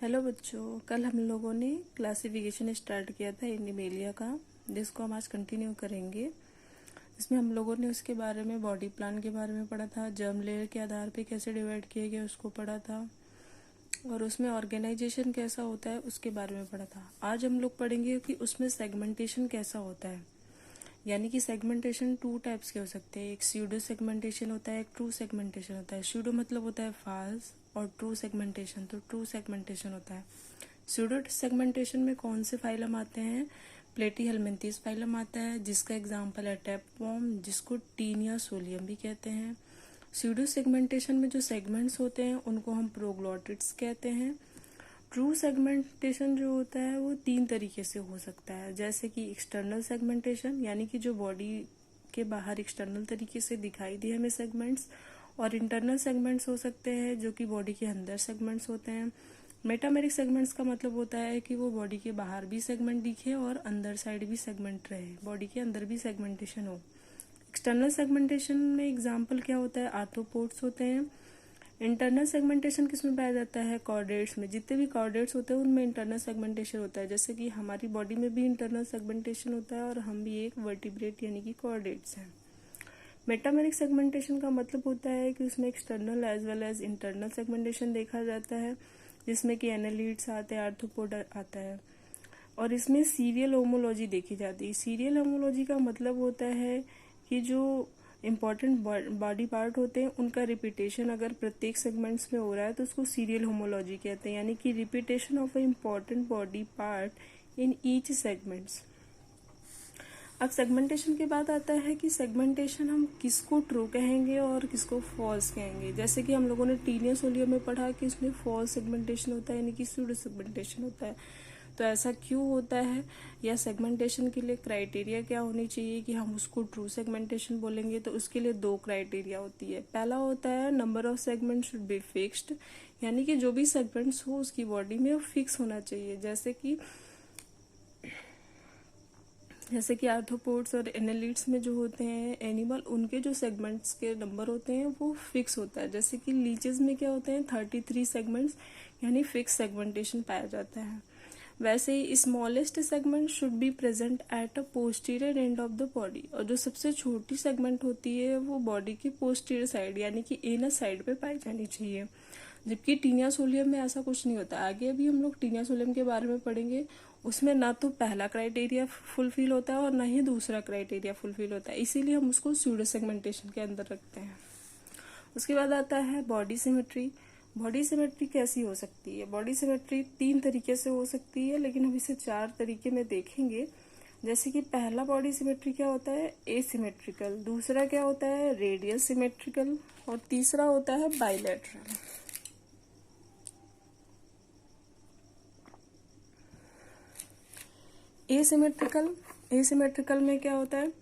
Hello बच्चों, कल हम लोगों ने क्लासिफिकेशन स्टार्ट किया था एनिमेलिया का, जिसको हम आज कंटिन्यू करेंगे। इसमें हम लोगों ने उसके बारे में बॉडी प्लान के बारे में पढ़ा था, जर्म लेयर के आधार पे कैसे डिवाइड किए गए उसको पढ़ा था, और उसमें ऑर्गेनाइजेशन कैसा होता है उसके बारे में पढ़ा था। आज हम लोग पढ़ेंगे कि उसमें सेगमेंटेशन कैसा होता है। यानी कि सेगमेंटेशन टू टाइप्स के हो सकते हैं, एक स्यूडो सेगमेंटेशन होता है, एक ट्रू सेगमेंटेशन होता है। स्यूडो मतलब होता है फाल्स, और ट्रू सेगमेंटेशन तो ट्रू सेगमेंटेशन होता है। स्यूडो सेगमेंटेशन में कौन से फाइलम आते हैं? प्लेटीहेल्मिन्थीज फाइलम आता है, जिसका एग्जांपल है टैपवॉर्म, जिसको टीनिया सोलियम भी कहते हैं। स्यूडो सेगमेंटेशन में जो सेगमेंट्स होते हैं उनको हम प्रोग्लोटिड्स कहते हैं। ट्रू सेगमेंटेशन जो होता है वो तीन तरीके से हो सकता है, जैसे कि एक्सटर्नल सेगमेंटेशन, यानी कि जो बॉडी के बाहर एक्सटर्नल तरीके से दिखाई दे हमें सेगमेंट्स, और इंटरनल सेगमेंट्स हो सकते हैं जो कि बॉडी के अंदर सेगमेंट्स होते हैं। मेटामेरिक सेगमेंट्स का मतलब होता है कि वो बॉडी के बाहर भी सेगमेंट दिखे और अंदर साइड भी सेगमेंट रहे, बॉडी के अंदर भी सेगमेंटेशन हो। एक्सटर्नल सेगमेंटेशन में एग्जाम्पल क्या होता है? आर्थ्रोपोड्स होते हैं। इंटरनल सेगमेंटेशन किसमें पाया जाता है? कॉर्डेट्स में। जितने भी कॉर्डेट्स होते हैं उनमें इंटरनल सेगमेंटेशन होता है, जैसे कि हमारी बॉडी में भी इंटरनल सेगमेंटेशन होता है और हम भी एक वर्टिब्रेट यानी कि कॉर्डेट्स हैं। मेटामेरिक सेगमेंटेशन का मतलब होता है कि उसमें external as well as internal segmentation देखा जाता है, जिसमें कि एनालिड्स आते हैं, आर्थ्रोपोड आता है, और इसमें सीरियल होमोलॉजी देखी जाती है। सीरियल होमोलॉजी का मतलब होता है कि जो इम्पॉर्टेंट बॉडी पार्ट होते हैं उनका रिपीटेशन अगर प्रत्येक सेगमेंट्स में हो रहा है तो उसको सीरियल होमोलॉजी कहते हैं, यानी कि repetition of a important body part in each segments. अब सेगमेंटेशन के बाद आता है कि सेगमेंटेशन हम किसको ट्रू कहेंगे और किसको फॉल्स कहेंगे। जैसे कि हम लोगों ने टीनिया सोलियम में पढ़ा कि इसमें फॉल्स सेगमेंटेशन होता है, यानी कि स्यूडो सेगमेंटेशन होता है। तो ऐसा क्यों होता है, या सेगमेंटेशन के लिए क्राइटेरिया क्या होनी चाहिए कि हम उसको ट्रू सेगमेंटेशन बोलेंगे? तो उसके लिए दो क्राइटेरिया होती है। पहला होता है number of segment should be fixed, यानी कि जो भी सेगमेंट्स हो उसकी बॉडी में वो फिक्स होना चाहिए। जैसे कि आर्थ्रोपोड्स और एनालिड्स में जो होते हैं एनिमल, उनके जो सेगमेंट्स के नंबर होते हैं वो फिक्स होता है। जैसे कि लीचेस में क्या होते हैं 33 सेगमेंट्स, यानी फिक्स सेगमेंटेशन पाया जाता है। वैसे ही smallest segment should be present at a posterior end of the body, और जो सबसे छोटी सेगमेंट होती है वो बॉडी की पोस्टीरियर साइड यानी कि एनर साइड पे पाई जानी चाहिए। जबकि टीनिया सोलियम में ऐसा कुछ नहीं होता। आगे अभी हम लोग टीनिया सोलियम के बारे में पढ़ेंगे। उसमें ना तो पहला क्राइटेरिया फुलफिल होता है और ना ही दूसरा क्राइटेरिया फुलफिल होता है, इसीलिए हम उसको स्यूडो सेगमेंटेशन के अंदर रखते हैं। उसके बाद आता है बॉडी सिमेट्री। बॉडी सिमेट्री कैसी हो सकती है? बॉडी सिमेट्री तीन तरीके से हो सकती है, लेकिन हम इसे चार तरीके में देखेंगे। जैसे कि पहला बॉडी सिमेट्री क्या होता है? एसिमेट्रिकल। दूसरा क्या होता है? Radial symmetrical. और तीसरा होता है बाइलेटरल। एसिमेट्रिकल में क्या होता है?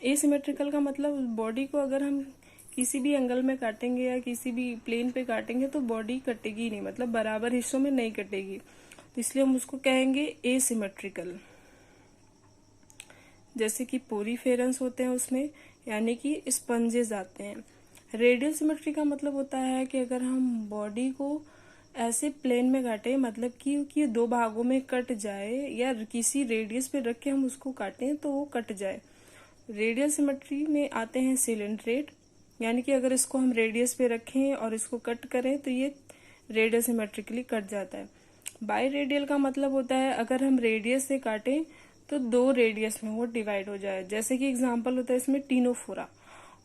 एसिमेट्रिकल का मतलब बॉडी को अगर हम किसी भी एंगल में काटेंगे या किसी भी प्लेन पे काटेंगे तो बॉडी कटेगी नहीं, मतलब बराबर हिस्सों में नहीं कटेगी, तो इसलिए हम उसको कहेंगे एसिमेट्रिकल। जैसे कि पोरीफेरेंस होते हैं उसमें, यानी कि स्पंजेस आते हैं। रेडियल सिमेट्री का मतलब होता है कि अगर हम बॉडी को ऐसे प्लेन में काटे, मतलब कि दो भागों में कट जाए, या किसी रेडियस पे रख के हम उसको काटें तो वो कट जाए। रेडियल सिमेट्री में आते हैं सिलेंड्रेट, यानी कि अगर इसको हम रेडियस पे रखें और इसको कट करें तो ये रेडियल सिमेट्रिकली कट जाता है। बाई रेडियल का मतलब होता है अगर हम रेडियस से काटें तो दो रेडियस में वो डिवाइड हो जाए। जैसे कि एग्जांपल होता है इसमें टीनोफोरा।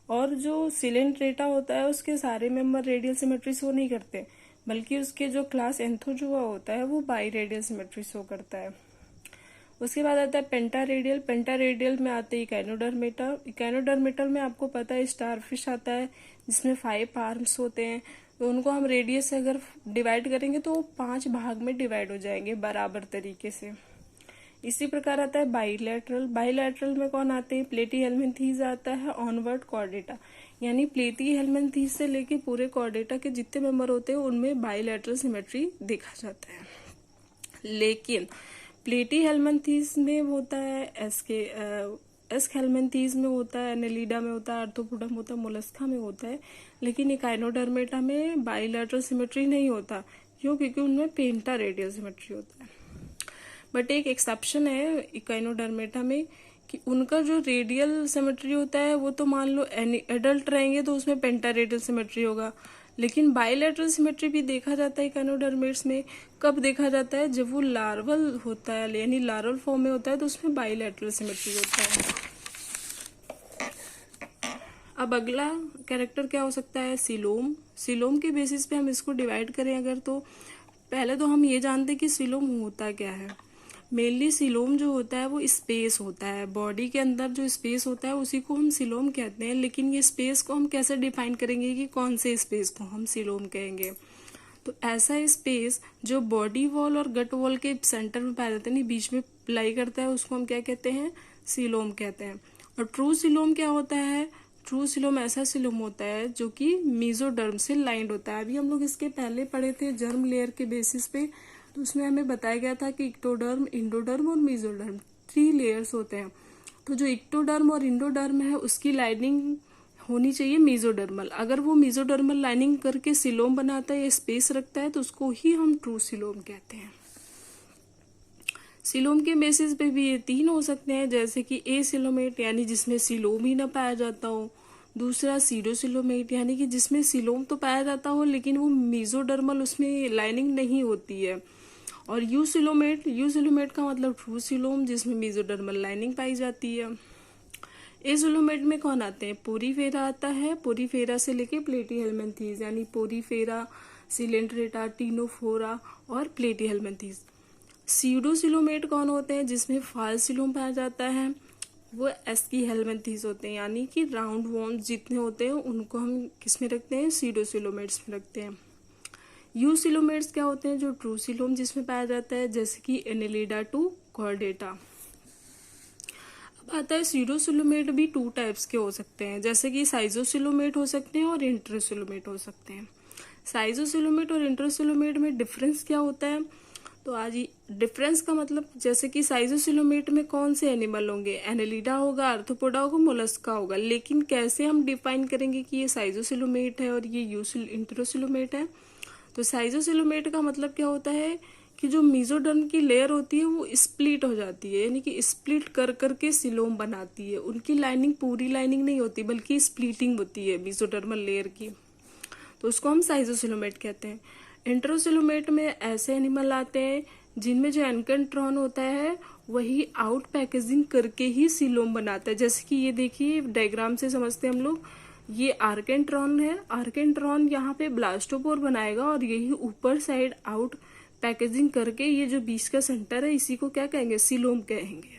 और जो सिलेंड्रेटा होता है उसके सारे मेंबर रेडियल सिमेट्री शो नहीं करते, बल्कि उसके जो क्लास एंथोजुआ होता है वो बाई रेडियल सिमेट्री शो करता है। उसके बाद आता है पेंटा रेडियल। पेंटा रेडियल में आते हैं इकाइनोडर्मेटा। इकाइनोडर्मेटल में आपको पता है स्टारफिश आता है, जिसमें 5 आर्म्स होते हैं। तो उनको हम रेडियस से अगर डिवाइड करेंगे तो वो 5 भाग में डिवाइड हो जाएंगे बराबर तरीके से। इसी प्रकार आता है बाइलैटरल। बाइलैटरल में कौन आते हैं? प्लेटीहेल्मिन्थीज आता है, ऑनवर्ड कॉर्डेटा, यानी प्लेटीहेल्मिन्थीज से लेके पूरे कॉर्डेटा के जितने मेंबर होते हैं उनमें बाइलैटरल सिमेट्री देखा जाता है। लेकिन प्लेटीहेल्मिन्थीज में होता है एस्केल्मिन्थीज में होता है, एनेलिडा में होता है, आर्थ्रोपोडा होता है, मोलस्का में होता है, लेकिन इकाइनोडर्मेटा में बाइलैटरल सिमेट्री नहीं होता, क्यों? क्योंकि उनमें पेंटा रेडियल सिमेट्री होता है। बट एक एक्सेप्शन है इकाइनोडर्मेटा में कि उनका जो रेडियल सिमेट्री होता है वो तो मान लो एडल्ट रहेंगे तो उसमें पेंटा रेडियल सिमेट्री होगा, लेकिन बाइलेटरल सिमेट्री भी देखा जाता है इकाइनोडर्मेट्स में। कब देखा जाता है? जब वो लार्वल होता है, यानी लार्वल फॉर्म में होता है तो उसमें बाइलेटरल सिमेट्री होता है। अब अगला कैरेक्टर क्या हो सकता है? सिलोम। सिलोम के बेसिस पे हम इसको डिवाइड करें अगर, तो पहले तो हम ये जानते हैं कि सिलोम होता क्या है। मेनली सिलोम जो होता है वो स्पेस होता है, बॉडी के अंदर जो स्पेस होता है उसी को हम सिलोम कहते हैं। लेकिन ये स्पेस को हम कैसे डिफाइन करेंगे कि कौन से स्पेस को हम सिलोम कहेंगे? तो ऐसा स्पेस जो बॉडी वॉल और गट वॉल के सेंटर में पाया जाता है, नहीं बीच में लाई करता है, उसको हम क्या कहते हैं? सिलोम कहते हैं। और ट्रू सिलोम क्या होता है? ट्रू सिलोम ऐसा सिलोम होता है जो कि मेसोडर्म से लाइंड होता है। अभी हम लोग इसके पहले पढ़े थे जर्म लेयर के बेसिस पे, तो उसमें हमें बताया गया था कि इक्टोडर्म, इंडोडर्म और मेसोडर्म 3 लेयर्स होते हैं। तो जो इक्टोडर्म और इंडोडर्म है उसकी लाइनिंग होनी चाहिए मेसोडर्मल। अगर वो मेसोडर्मल लाइनिंग करके सिलोम बनाता है या स्पेस रखता है तो उसको ही हम ट्रू सिलोम कहते हैं। सिलोम के बेसिस पे भी ये 3 हो सकते हैं, जैसे कि ए सिलोमेट यानी जिसमें सिलोम ही ना पाया जाता हो, दूसरा सीडोसिलोमेट यानी कि जिसमें सिलोम तो पाया जाता हो लेकिन वो मेसोडर्मल उसमें लाइनिंग नहीं होती है, और यू सिलोमेट का मतलब ट्रू सिलोम जिसमें मेसोडर्मल लाइनिंग पाई जाती है। ए सिलोमेट में कौन आते हैं? पोरीफेरा आता है, पोरीफेरा से लेके प्लेटीहेल्मिन्थीज यानी पोरीफेरा, सिलेंट्रेटा, टीनोफोरा और प्लेटीहेल्मिन्थीज। सीडोसिलोमेट कौन होते हैं? जिसमें फाल सिलोम पाया जाता है, वो एस्कीहेल्मिन्थीज होते हैं, यानी कि राउंड वॉर्म्स जितने होते हैं उनको हम किस में रखते हैं? सीडोसिलोमेट्स में रखते हैं। यू सिलोमेट्स क्या होते हैं? जो ट्रू सिलोम जिसमें पाया जाता है, जैसे कि एनेलिडा टू कॉर्डेटा। अब आता है सीडोसिलोमेट भी 2 टाइप्स के हो सकते हैं, जैसे कि साइजोसिलोमेट हो सकते हैं और इंट्रोसिलोमेट हो सकते हैं। साइजोसिलोमेट और इंट्रोसिलोमेट में डिफरेंस क्या होता है? तो आज डिफरेंस का मतलब, जैसे कि साइजोसिलोमेट में कौन से एनिमल होंगे? एनेलिडा होगा, आर्थ्रोपोडा होगा, मोलस्का होगा। लेकिन कैसे हम डिफाइन करेंगे कि ये साइजोसिलोमेट है और ये इंट्रोसिलोमेट है? तो साइजोसिलोमेट का मतलब क्या होता है कि जो मेसोडर्म की लेयर होती है वो स्प्लिट हो जाती है, यानी कि स्प्लिट कर करके सिलोम बनाती है। उनकी लाइनिंग पूरी लाइनिंग नहीं होती बल्कि स्प्लिटिंग होती है मेसोडर्मल लेयर की, तो उसको हम साइजोसिलोमेट कहते हैं। इंट्रोसिलोमेट में ऐसे एनिमल आते हैं जिनमें जो एनकेंट्रॉन होता है वही आउट पैकेजिंग करके ही सिलोम बनाता है। जैसे कि ये देखिए डायग्राम से समझते हैं हम लोग, ये आर्केंट्रॉन है, आर्केंट्रॉन यहाँ पे ब्लास्टोपोर बनाएगा और यही ऊपर साइड आउट पैकेजिंग करके ये जो बीच का सेंटर है इसी को क्या कहेंगे? सिलोम कहेंगे।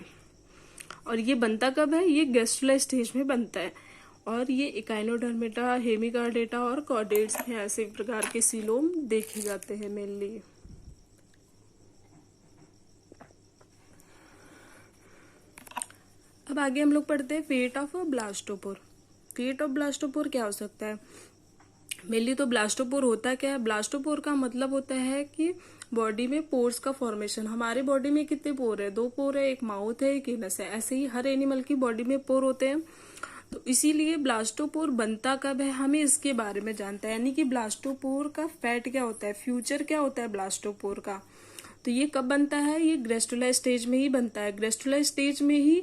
और ये बनता कब है? ये गैस्ट्रुला स्टेज में बनता है। और ये इकाइनोडर्मेटा, हेमिकार्डेटा और कॉर्डेट्स में ऐसे प्रकार के सिलोम देखे जाते हैं मेनली। अब आगे हम लोग पढ़ते हैं fate of blastopore. Fate of blastopore क्या हो सकता है? मेनली तो ब्लास्टोपोर होता क्या है? ब्लास्टोपोर का मतलब होता है कि बॉडी में पोर्स का फॉर्मेशन। हमारे बॉडी में कितने पोर है? 2 पोर है, एक माउथ है, एक एनस है। ऐसे ही हर एनिमल की बॉडी में पोर होते हैं, तो इसीलिए ब्लास्टोपोर बनता कब है हमें इसके बारे में जानता है, यानी कि ब्लास्टोपोर का फैट क्या होता है, फ्यूचर क्या होता है ब्लास्टोपोर का। तो ये कब बनता है? ये ग्रेस्टुला स्टेज में ही बनता है। ग्रेस्टुला स्टेज में ही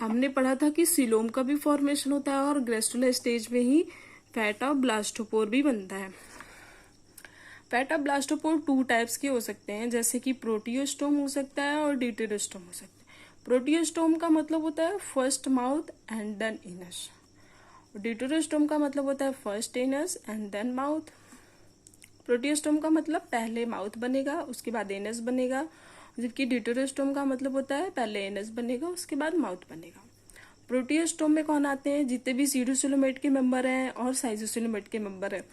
हमने पढ़ा था कि सिलोम का भी फॉर्मेशन होता है और ग्रेस्टुला स्टेज में ही फैट ऑफ ब्लास्टोपोर भी बनता है। फैट ऑफ ब्लास्टोपोर 2 टाइप्स के हो सकते हैं, जैसे कि प्रोटियोस्टोम हो सकता है और ड्यूटेरोस्टोम हो सकता है। प्रोटियोस्टोम का मतलब होता है first mouth and then anus, deuterostome का मतलब होता है first anus and then mouth. Protostome का मतलब पहले माउथ बनेगा उसके बाद एनस बनेगा, जबकि ड्यूटेरोस्टोम का मतलब होता है पहले एनस बनेगा उसके बाद माउथ बनेगा। प्रोटियोस्टोम में कौन आते हैं? जितने भी सीडोसिलोमेट के मेंबर हैं और साइजोसिलोमेट के मेंबर हैं।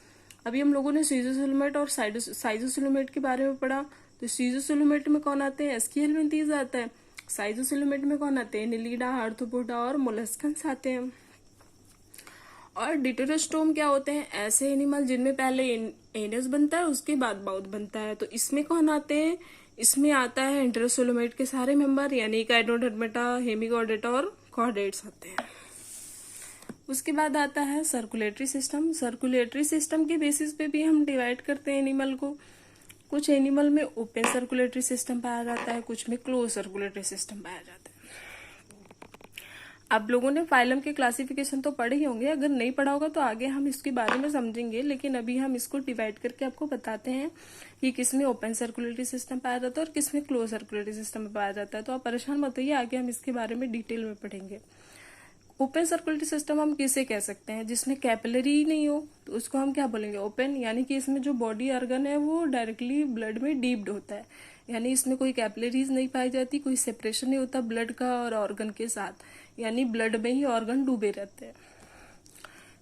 अभी हम लोगों ने सीडोसिलोमेट और साइजोसिलोमेट के बारे में पढ़ा, तो सीडोसिलोमेट में कौन आते हैं? एस्कीहेल्मिन्थीज आता है। साइजोसिलोमेट में कौन आते हैं? एनेलिडा, आर्थ्रोपोडा और मोलस्कन्स आते हैं। और ड्यूटेरोस्टोम क्या होते हैं? ऐसे एनिमल जिनमें पहले एनस बनता है उसके बाद माउथ बनता है। तो इसमें कौन आते हैं? इसमें आता है इंट्रोसिलोमेट के सारे मेंबर, यानी इकाइनोडर्मेटा, हेमिकॉर्डेटा और कॉर्डेट्स आते हैं। उसके बाद आता है सर्कुलेटरी सिस्टम। सर्कुलेटरी सिस्टम के बेसिस पे भी हम डिवाइड करते हैं एनिमल को। कुछ एनिमल में ओपन सर्कुलेटरी सिस्टम पाया जाता है, कुछ में क्लोज सर्कुलेटरी सिस्टम पाया जाता है। आप लोगों ने फाइलम के क्लासिफिकेशन तो पढ़े ही होंगे, अगर नहीं पढ़ा होगा तो आगे हम इसके बारे में समझेंगे, लेकिन अभी हम इसको डिवाइड करके आपको बताते हैं कि किसमें ओपन सर्कुलेटरी सिस्टम पाया जाता है और किसमें क्लोज सर्कुलेटरी सिस्टम पाया जाता है। तो आप परेशान मत होइए, आगे हम इसके बारे में डिटेल में पढ़ेंगे। ओपन सर्कुलेटरी सिस्टम हम किसे कह सकते हैं? जिसमें कैपिलरी ही नहीं हो तो उसको हम क्या बोलेंगे? ओपन। यानी कि इसमें जो बॉडी ऑर्गन है वो डायरेक्टली ब्लड में डीप्ड होता है, यानी इसमें कोई कैपिलरीज नहीं पाई जाती, कोई सेपरेशन नहीं होता ब्लड का और ऑर्गन के साथ, यानी ब्लड में ही ऑर्गन डूबे रहते हैं।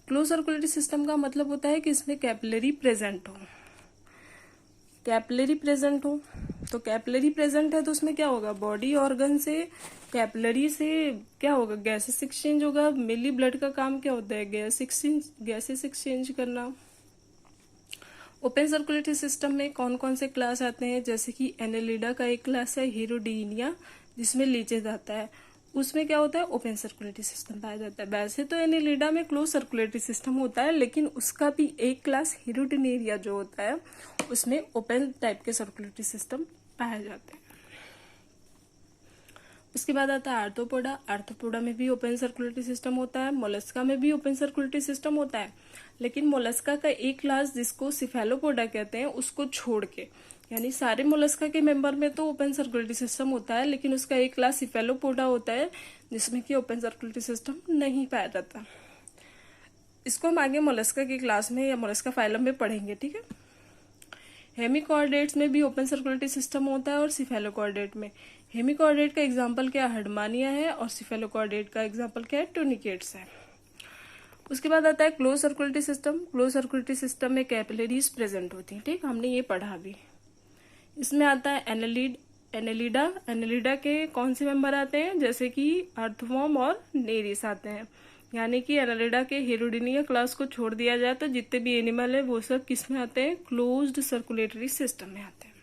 क्लोज सर्कुलेटरी सिस्टम का मतलब होता है कि इसमें कैपिलरी प्रेजेंट हो। कैपिलरी प्रेजेंट हो तो कैपिलरी प्रेजेंट है तो उसमें क्या होगा? बॉडी ऑर्गन से कैपिलरी से क्या होगा? गैसेस एक्सचेंज होगा। मेनली ब्लड का काम क्या होता है? गैसेस एक्सचेंज करना। ओपन सर्कुलेटरी सिस्टम में कौन कौन से क्लास आते हैं? जैसे कि एनेलिडा का एक क्लास है हीरोडीनिया, जिसमें लीचेज आता है, उसमें क्या होता है? ओपन सर्कुलेटरी सिस्टम पाया जाता है। वैसे तो एनेलिडा में क्लोज सर्कुलेटरी सिस्टम होता है, लेकिन उसका भी एक क्लास हीरोडिनेरिया जो होता है उसमें ओपन टाइप के सर्कुलेटरी सिस्टम पाया जाते हैं। उसके बाद आता है आर्थ्रोपोडा। आर्थ्रोपोडा में भी ओपन सर्कुलेटरी सिस्टम होता है। मोलस्का में भी ओपन सर्कुलेटरी सिस्टम होता है, लेकिन मोलस्का का एक क्लास जिसको सिफेलोपोडा कहते हैं उसको छोड़ के, यानी सारे मोलस्का के मेंबर में तो ओपन सर्कुलेटरी सिस्टम होता है, लेकिन उसका एक क्लास सिफेलोपोडा होता है जिसमें कि ओपन सर्कुलेटरी सिस्टम नहीं पाया जाता। इसको हम आगे मोलस्का की क्लास में या मोलस्का फाइलम में पढ़ेंगे, ठीक है। हेमिकॉर्डेट्स में भी ओपन सर्कुलेटरी सिस्टम होता है और सिफेलोकॉर्डेट में। हेमिकॉर्डेट का एग्जाम्पल क्या? हर्डमानिया है, और सिफेलोकॉर्डेट का एग्जाम्पल क्या है? टूनिकेट्स है। उसके बाद आता है close circulatory system. Close circulatory system में कैपिलरीज प्रेजेंट होती हैं, ठीक, हमने ये पढ़ा भी। इसमें आता है एनेलिडा। एनेलिडा के कौन से मेंबर आते हैं? जैसे कि अर्थवॉर्म और नेरिस आते हैं। यानी कि एनेलिडा के हीरोडिनिया क्लास को छोड़ दिया जाए तो जितने भी एनिमल है वो सब किस में आते हैं? क्लोज्ड सर्कुलेटरी सिस्टम में आते हैं।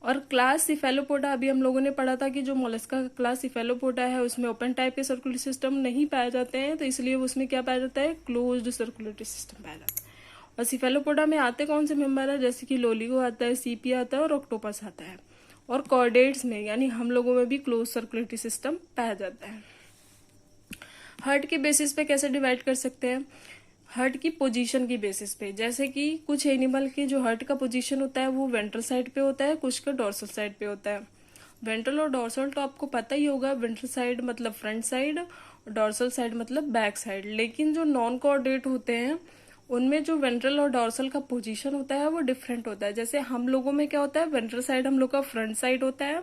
और क्लास सिफेलोपोडा अभी हम लोगों ने पढ़ा था कि जो मोलस्का का क्लास सिफेलोपोडा है उसमें ओपन टाइप के सर्कुलेटरी सिस्टम नहीं पाए जाते हैं, तो इसलिए उसमें क्या पाया जाता है? क्लोज्ड सर्कुलेटरी सिस्टम पाया जाता है। और सिफेलोपोडा में आते कौन से मेंबर है? जैसे कि लोलिगो आता है, सीपी आता है और ऑक्टोपस आता है। और कॉर्डेट्स में यानी हम लोगों में भी क्लोज सर्कुलेटरी सिस्टम पाया जाता है। हार्ट के बेसिस पे कैसे डिवाइड कर सकते हैं? हार्ट की पोजीशन की बेसिस पे, जैसे कि कुछ एनिमल के जो हार्ट का पोजीशन होता है वो वेंट्रल साइड पे होता है, कुछ का डोर्सल साइड पे होता है। वेंट्रल और डोर्सल तो आपको पता ही होगा, वेंट्रल साइड मतलब फ्रंट साइड, डोर्सल साइड मतलब बैक साइड। लेकिन जो नॉन कोऑर्डिनेट होते हैं उनमें जो वेंट्रल और डोर्सल का पोजीशन होता है वो डिफरेंट होता है। जैसे हम लोगों में क्या होता है? वेंट्रल साइड हम लोग का फ्रंट साइड होता है,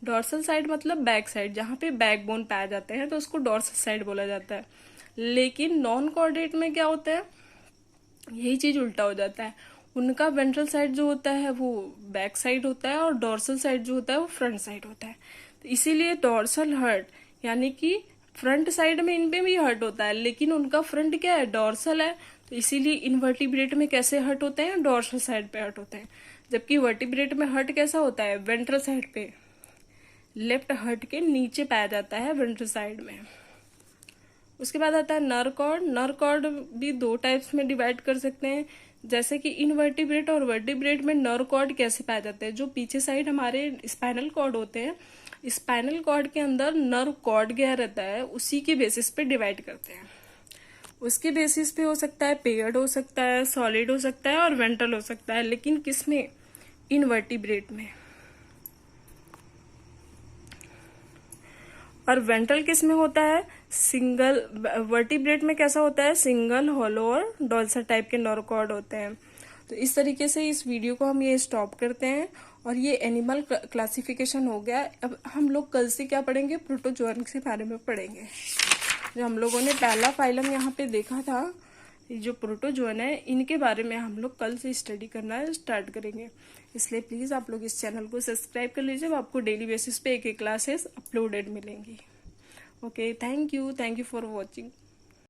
डोर्सल साइड मतलब बैक साइड, जहाँ पे बैक बोन पाए जाते हैं तो उसको डोर्सल साइड बोला जाता है। लेकिन नॉन कोऑर्डिनेट में क्या होता है? यही चीज उल्टा हो जाता है। उनका वेंट्रल साइड जो होता है वो बैक साइड होता है और डोर्सल साइड जो होता है वो फ्रंट साइड होता है। तो इसीलिए डोर्सल हर्ट यानी कि फ्रंट साइड में इनपे भी हर्ट होता है, लेकिन उनका फ्रंट क्या है? डोर्सल है। तो इसीलिए इनवर्टिब्रेट में कैसे हर्ट होते हैं? डोर्सल साइड पे हर्ट होते हैं। जबकि वर्टिब्रेट में हर्ट कैसा होता है? वेंट्रल साइड पे, लेफ्ट हर्ट के नीचे पाया जाता है वेंट्रल साइड में। उसके बाद आता है नर्व कॉर्ड। नर्व कॉर्ड भी दो टाइप्स में डिवाइड कर सकते हैं, जैसे कि इनवर्टिब्रेट और वर्टिब्रेट में नर्व कॉर्ड कैसे पाए जाते हैं? जो पीछे साइड हमारे स्पाइनल कॉर्ड होते हैं, स्पाइनल कॉर्ड के अंदर नर्व कॉर्ड गया रहता है, उसी के बेसिस पे डिवाइड करते हैं। उसके बेसिस पे हो सकता है पेयर्ड हो सकता है, सॉलिड हो सकता है और वेंट्रल हो सकता है, लेकिन किसमें? इनवर्टिब्रेट में। और वेंट्रल किस में होता है? सिंगल। वर्टिब्रेट में कैसा होता है? सिंगल, होलो और डोर्सल टाइप के नर्व कॉर्ड होते हैं। तो इस तरीके से इस वीडियो को हम ये स्टॉप करते हैं और ये एनिमल क्लासिफिकेशन हो गया। अब हम लोग कल से क्या पढ़ेंगे? प्रोटोजोआ के बारे में पढ़ेंगे। जो हम लोगों ने पहला फाइलम यहाँ पे देखा था, जो प्रोटोजोआ है, इनके बारे में हम लोग कल से स्टडी करना स्टार्ट करेंगे। इसलिए प्लीज आप लोग इस चैनल को सब्सक्राइब कर लीजिए, आपको डेली बेसिस पे एक क्लासेस अपलोडेड मिलेंगी। Okay, thank you for watching.